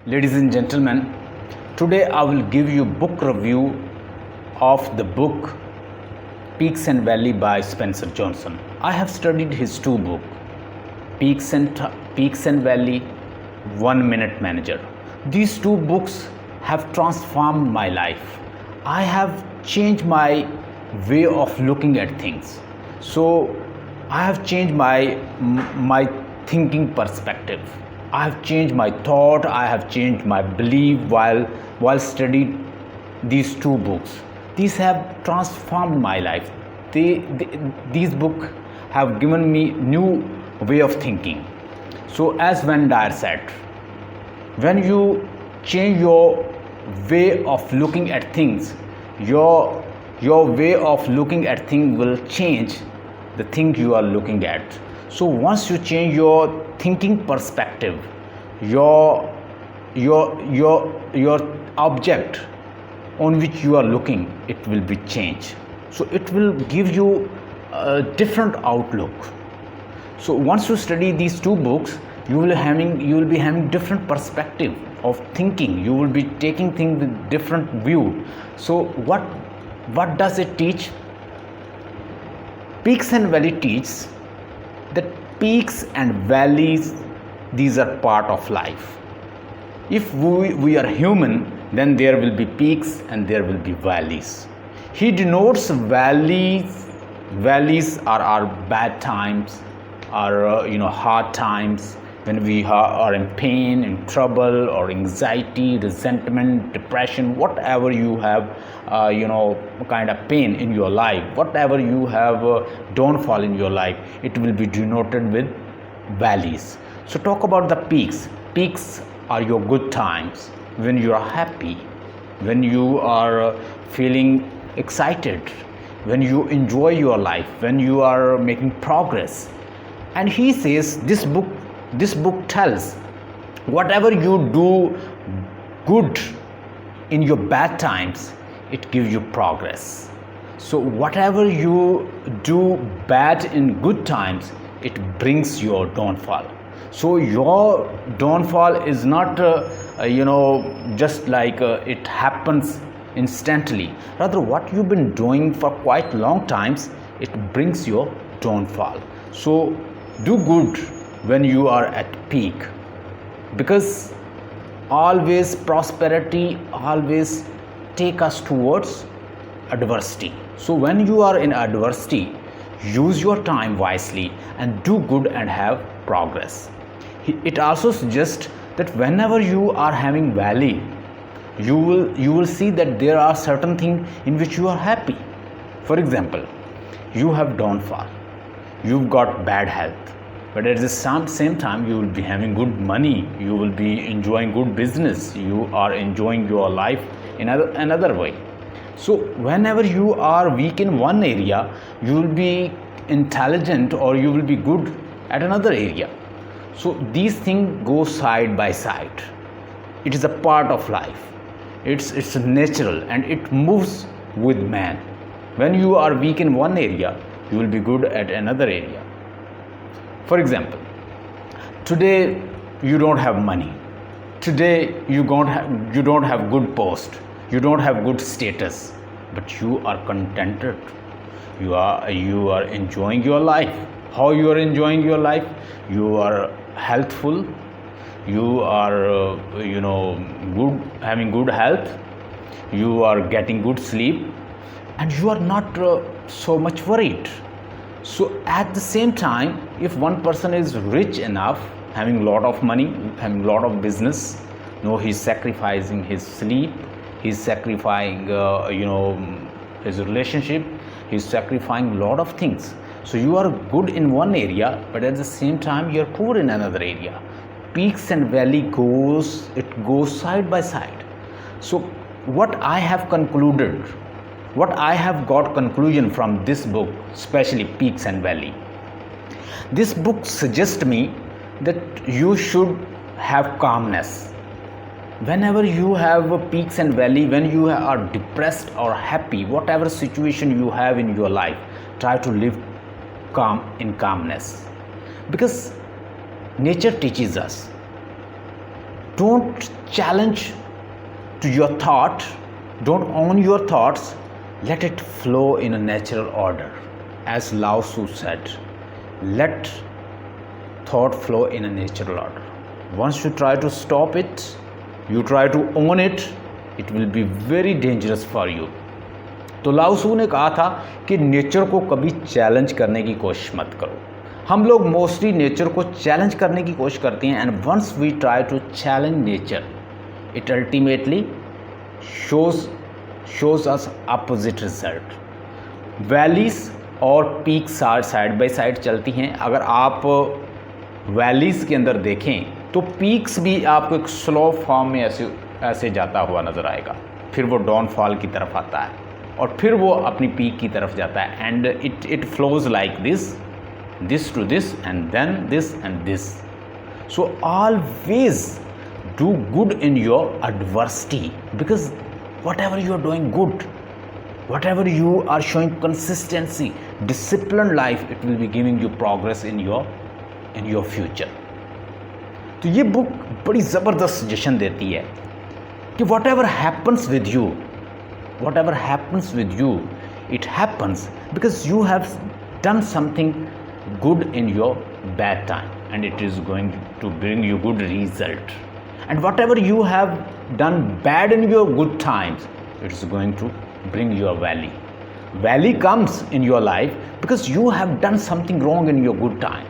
Ladies and gentlemen, today I will give you book review of the book Peaks and Valley by Spencer Johnson. I have studied his two books, Peaks and Valley, 1 Minute Manager. These two books have transformed my life. I have changed my way of looking at things. So I have changed my thinking perspective. I have changed my thought. I have changed my belief while studied these two books. These have transformed my life. These books have given me new way of thinking. So as Van Dyer said, when you change your way of looking at things, your way of looking at things will change the thing you are looking at. So once you change your thinking perspective, your object on which you are looking, it will be changed. So it will give you a different outlook. So once you study these two books, you will be having different perspective of thinking. You will be taking things with different view. So what does it teach? Peaks and Valley teaches that peaks and valleys, these are part of life. If we are human, then there will be peaks and there will be valleys. He denotes valleys. Valleys are our bad times, our hard times, when we are in pain, in trouble, or anxiety, resentment, depression, whatever you have, kind of pain in your life, whatever you have downfall in your life, it will be denoted with valleys. So talk about the peaks. Peaks are your good times, when you are happy, when you are feeling excited, when you enjoy your life, when you are making progress. And he says this book tells, whatever you do good in your bad times, it gives you progress. So whatever you do bad in good times, it brings your downfall. So your downfall is not just like it happens instantly. Rather, what you've been doing for quite long times, it brings your downfall. So do good when you are at peak, because always prosperity always take us towards adversity. So when you are in adversity, use your time wisely and do good and have progress. It also suggests that whenever you are having valley, you will see that there are certain things in which you are happy. For example, you have downfall, you've got bad health, but at the same time you will be having good money, you will be enjoying good business, you are enjoying your life in another way. So whenever you are weak in one area, you will be intelligent or you will be good at another area. So these things go side by side. It is a part of life. It's natural and it moves with man. When you are weak in one area, you will be good at another area. For example, today you don't have money. Today you don't have good post. You don't have good status, but you are contented. You are enjoying your life. How you are enjoying your life? You are healthful. You are good, having good health. You are getting good sleep, and you are not so much worried. So at the same time, if one person is rich enough, having a lot of money, having a lot of business, he's sacrificing his sleep, he's sacrificing his relationship, he's sacrificing a lot of things. So you are good in one area, but at the same time you are poor in another area. Peaks and valley goes side by side. So what I have got conclusion from this book, especially Peaks and Valley. This book suggests me that you should have calmness. Whenever you have peaks and valley, when you are depressed or happy, whatever situation you have in your life, try to live calmness, because nature teaches us Don't challenge to your thought, don't own your thoughts, let it flow in a natural order. As Lao Tzu said, let thought flow in a natural order. Once you try to stop it, you try to own it, it will be very dangerous for you. तो लाओ Tzu ने कहा था कि nature को कभी challenge करने की कोशिश मत करो. हम लोग मोस्टली नेचर को चैलेंज करने की कोशिश करते हैं, and once we try to challenge nature, it ultimately shows us opposite result. Valleys और पीक्स साइड बाय साइड चलती हैं. अगर आप वैलीज़ के अंदर देखें तो पीक्स भी आपको एक स्लो फॉर्म में ऐसे जाता हुआ नज़र आएगा, फिर वो डाउनफॉल की तरफ आता है और फिर वो अपनी पीक की तरफ जाता है. And it flows like this to this and then this and this. So always do good in your adversity, because whatever you are doing good, whatever you are showing consistency, disciplined life, it will be giving you progress in your future. तो ये book बड़ी ज़बरदस्त suggestion देती है कि whatever happens with you, it happens because you have done something good in your bad time, and it is going to bring you good result. And whatever you have done bad in your good times, it is going to bring you a valley. Valley comes in your life because you have done something wrong in your good time.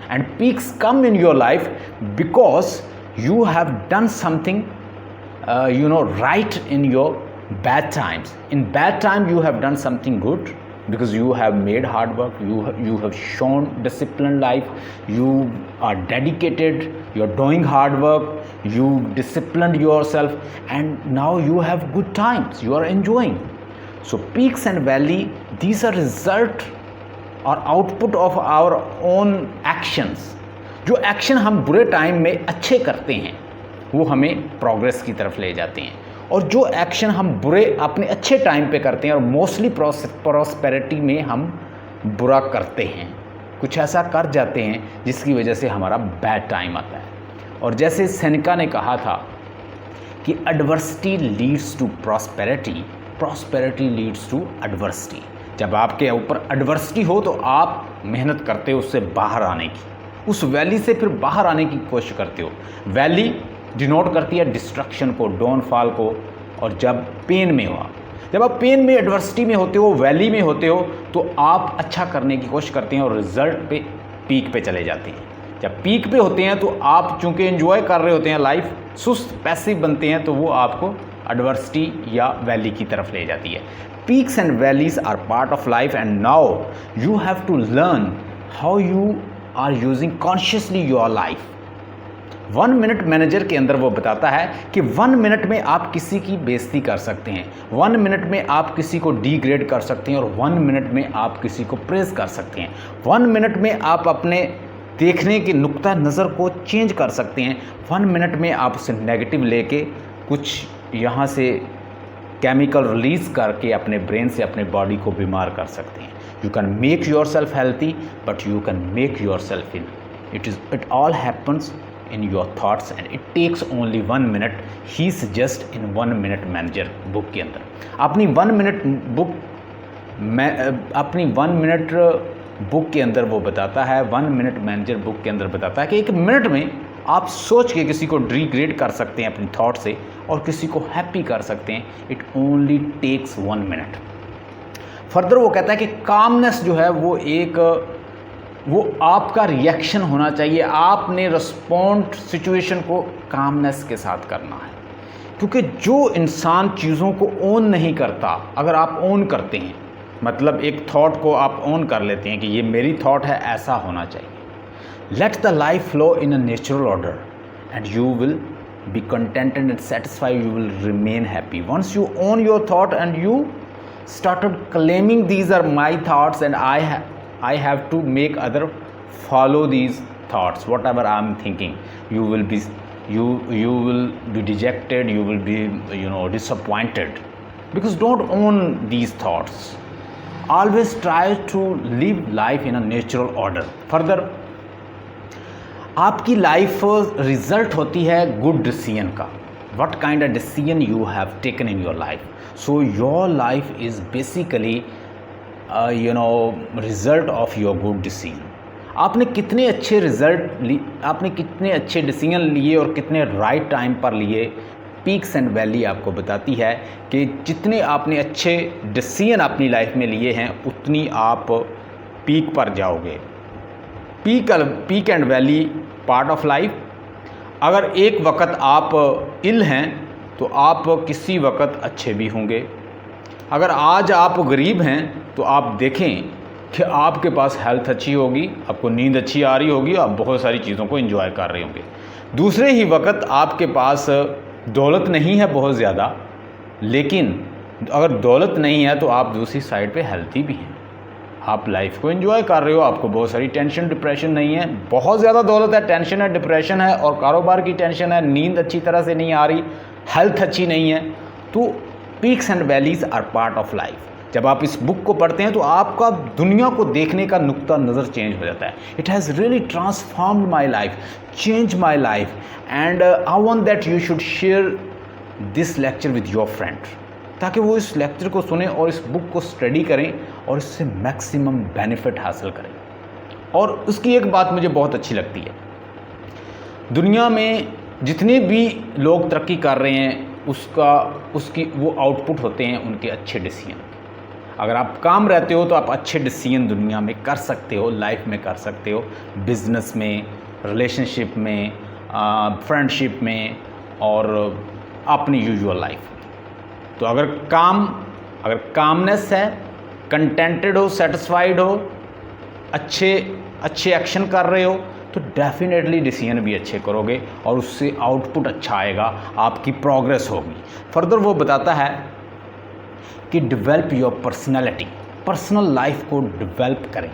And peaks come in your life because you have done something right in your bad times. In bad time you have done something good because you have made hard work, you have shown disciplined life, you are dedicated, you are doing hard work, you disciplined yourself, and now you have good times, you are enjoying. So peaks and valley, these are result or output of our own actions. जो action हम बुरे time में अच्छे करते हैं वो हमें progress की तरफ ले जाते हैं, और जो एक्शन हम बुरे अपने अच्छे टाइम पे करते हैं और मोस्टली प्रॉस्पेरिटी में हम बुरा करते हैं, कुछ ऐसा कर जाते हैं जिसकी वजह से हमारा बैड टाइम आता है. और जैसे सेनेका ने कहा था कि adversity leads to prosperity, prosperity leads to adversity. जब आपके ऊपर एडवर्सिटी हो तो आप मेहनत करते हो उससे बाहर आने की, उस वैली से फिर बाहर आने की कोशिश करते हो. वैली डिनोट करती है डिस्ट्रक्शन को, डाउनफॉल को. और जब पेन में हो, जब आप पेन में, एडवर्सिटी में होते हो, वैली में होते हो, तो आप अच्छा करने की कोशिश करते हैं और रिजल्ट पे पीक पे चले जाते हैं. जब पीक पे होते हैं तो आप चूँकि एंजॉय कर रहे होते हैं लाइफ, सुस्त पैसिव बनते हैं, तो वो आपको एडवर्सिटी या वैली की तरफ ले जाती है. Peaks and valleys are part of life, and now you have to learn how you are using consciously your life. 1 minute manager के अंदर वो बताता है कि 1 मिनट में आप किसी की बेइज्जती कर सकते हैं, 1 मिनट में आप किसी को डिग्रेड कर सकते हैं, और 1 मिनट में आप किसी को प्रेज कर सकते हैं. 1 मिनट में आप अपने देखने के नुक्ता नज़र को चेंज कर सकते हैं. 1 मिनट में आप उसे नेगेटिव लेके कुछ यहाँ से केमिकल रिलीज़ करके अपने ब्रेन से अपने बॉडी को बीमार कर सकते हैं. You can make yourself healthy, but you can make yourself ill. It all happens in your thoughts, and it takes only 1 minute. He suggests in 1 minute manager book के अंदर अपनी 1 minute book के अंदर वो बताता है, 1 minute manager book के अंदर बताता है कि 1 मिनट में आप सोच के किसी को डिग्रेड कर सकते हैं अपनी थॉट से और किसी को हैप्पी कर सकते हैं. It only takes 1 minute. Further वो कहता है कि कामनेस जो है वो आपका रिएक्शन होना चाहिए. आपने रिस्पॉन्ड सिचुएशन को कामनेस के साथ करना है, क्योंकि जो इंसान चीज़ों को ओन नहीं करता, अगर आप ओन करते हैं, मतलब एक थॉट को आप ओन कर लेते हैं कि ये मेरी थॉट है, ऐसा होना चाहिए. Let the life flow in a natural order and you will be contented and satisfied, you will remain happy. Once you own your thought and you started claiming these are my thoughts and I have to make other follow these thoughts, whatever I am thinking, you will be dejected, you will be disappointed, because don't own these thoughts. Always try to live life in a natural order. Further, आपकी life result होती है good decision का. What kind of decision you have taken in your life. So your life is basically result of your good decision. आपने कितने अच्छे आपने कितने अच्छे डिसीजन लिए और कितने राइट टाइम पर लिए. पीक्स एंड वैली आपको बताती है कि जितने आपने अच्छे डिसीजन अपनी लाइफ में लिए हैं उतनी आप पीक पर जाओगे. Peak and valley part of life. अगर एक वक्त आप इल हैं तो आप किसी वक्त अच्छे भी होंगे. अगर आज आप गरीब हैं तो आप देखें कि आपके पास हेल्थ अच्छी होगी, आपको नींद अच्छी आ रही होगी, आप बहुत सारी चीज़ों को एंजॉय कर रहे होंगे. दूसरे ही वक्त आपके पास दौलत नहीं है बहुत ज़्यादा, लेकिन अगर दौलत नहीं है तो आप दूसरी साइड पे हेल्थी भी हैं, आप लाइफ को एंजॉय कर रहे हो, आपको बहुत सारी टेंशन डिप्रेशन नहीं है. बहुत ज़्यादा दौलत है, टेंशन है, डिप्रेशन है और कारोबार की टेंशन है, नींद अच्छी तरह से नहीं आ रही, हेल्थ अच्छी नहीं है. तो peaks and valleys are part of life. जब आप इस बुक को पढ़ते हैं तो आपका दुनिया को देखने का नुक्ता नज़र चेंज हो जाता है. It has really transformed my life, change my life, and I want that you should share this lecture with your friend, ताकि वो इस लेक्चर को सुने और इस बुक को स्टडी करें और इससे मैक्सिमम बेनिफिट हासिल करें. और उसकी एक बात मुझे बहुत अच्छी लगती है, दुनिया में जितने भी लोग तरक्की कर रहे हैं उसकी वो आउटपुट होते हैं उनके अच्छे डिसीजन. अगर आप काम रहते हो तो आप अच्छे डिसीजन दुनिया में कर सकते हो, लाइफ में कर सकते हो, बिजनेस में, रिलेशनशिप में, फ्रेंडशिप में और अपनी यूजुअल लाइफ. तो अगर कामनेस है, कंटेंटेड हो, सेटिस्फाइड हो, अच्छे एक्शन कर रहे हो तो डेफिनेटली डिसीजन भी अच्छे करोगे और उससे आउटपुट अच्छा आएगा, आपकी प्रोग्रेस होगी. फर्दर वो बताता है कि develop your personality, personal life को डेवलप करें.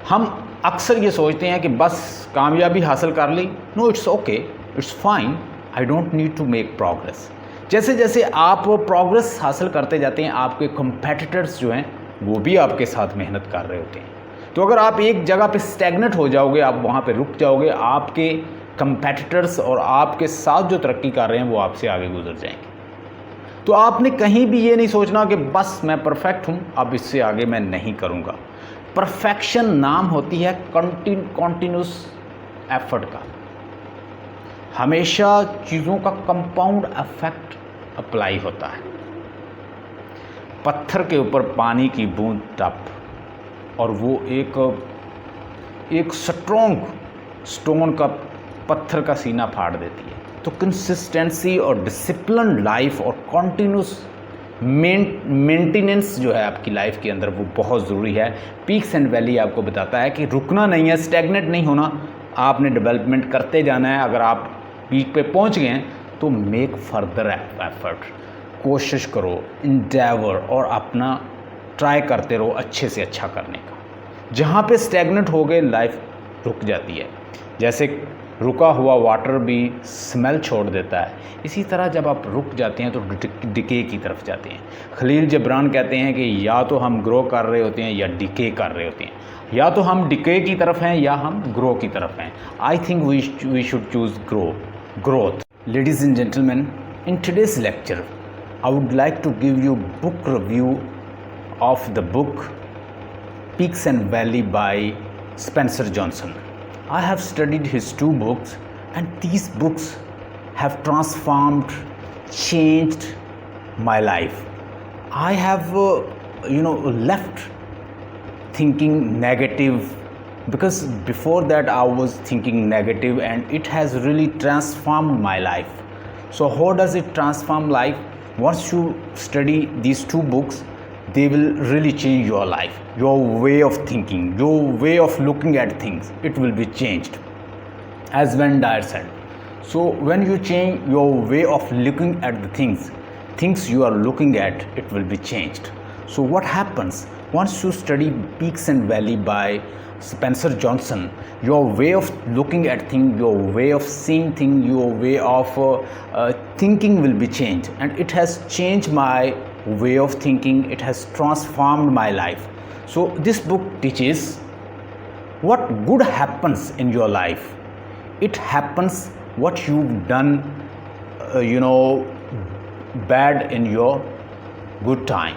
हम अक्सर ये सोचते हैं कि बस कामयाबी हासिल कर ली, no, it's okay, it's fine, I don't need to make progress. जैसे जैसे आप प्रोग्रेस हासिल करते जाते हैं आपके कंपेटिटर्स जो हैं वो भी आपके साथ मेहनत कर रहे होते हैं. तो अगर आप एक जगह पे स्टैग्नेट हो जाओगे, आप वहाँ पे रुक जाओगे, आपके कंपेटिटर्स और आपके साथ जो तरक्की कर रहे हैं वो आपसे आगे गुजर जाएंगे. तो आपने कहीं भी ये नहीं सोचना कि बस मैं परफेक्ट हूँ, अब इससे आगे मैं नहीं करूँगा. परफेक्शन नाम होती है कॉन्टिन्यूस एफर्ट का. हमेशा चीज़ों का कंपाउंड इफेक्ट अप्लाई होता है. पत्थर के ऊपर पानी की बूंद टप और वो एक स्ट्रॉन्ग स्टोन का पत्थर का सीना फाड़ देती है. तो कंसिस्टेंसी और डिसिप्लिन लाइफ और कॉन्टिन्यूस मेंटेनेंस जो है आपकी लाइफ के अंदर वो बहुत ज़रूरी है. पीक्स एंड वैली आपको बताता है कि रुकना नहीं है, स्टैग्नेट नहीं होना, आपने डेवलपमेंट करते जाना है. अगर आप पीक पे पहुंच गए हैं तो मेक फर्दर एफर्ट, कोशिश करो, इंडेवर और अपना ट्राई करते रहो अच्छे से अच्छा करने का. जहाँ पे स्टैग्नेंट हो गए लाइफ रुक जाती है. जैसे रुका हुआ वाटर भी स्मेल छोड़ देता है, इसी तरह जब आप रुक जाते हैं तो डिके की तरफ जाते हैं. खलील जबरान कहते हैं कि या तो हम ग्रो कर रहे होते हैं या डिके कर रहे होते हैं, या तो हम डिके की तरफ हैं या हम ग्रो की तरफ हैं. I think we should choose growth. Ladies and gentlemen, in today's lecture, I would like to give you book review of the book Peaks and Valley by Spencer Johnson. I have studied his 2 books and these books have transformed, changed my life. I have, left thinking negative, because before that I was thinking negative and it has really transformed my life. So how does it transform life? Once you study these 2 books, they will really change your life, your way of thinking, your way of looking at things, it will be changed, as Van Dyer said. So when you change your way of looking at the things you are looking at, it will be changed. So what happens once you study Peaks and Valley by Spencer Johnson? Your way of looking at things, your way of seeing things, your way of thinking will be changed, and it has changed my way of thinking. It has transformed my life. So this book teaches what good happens in your life it happens what you've done, bad in your good time.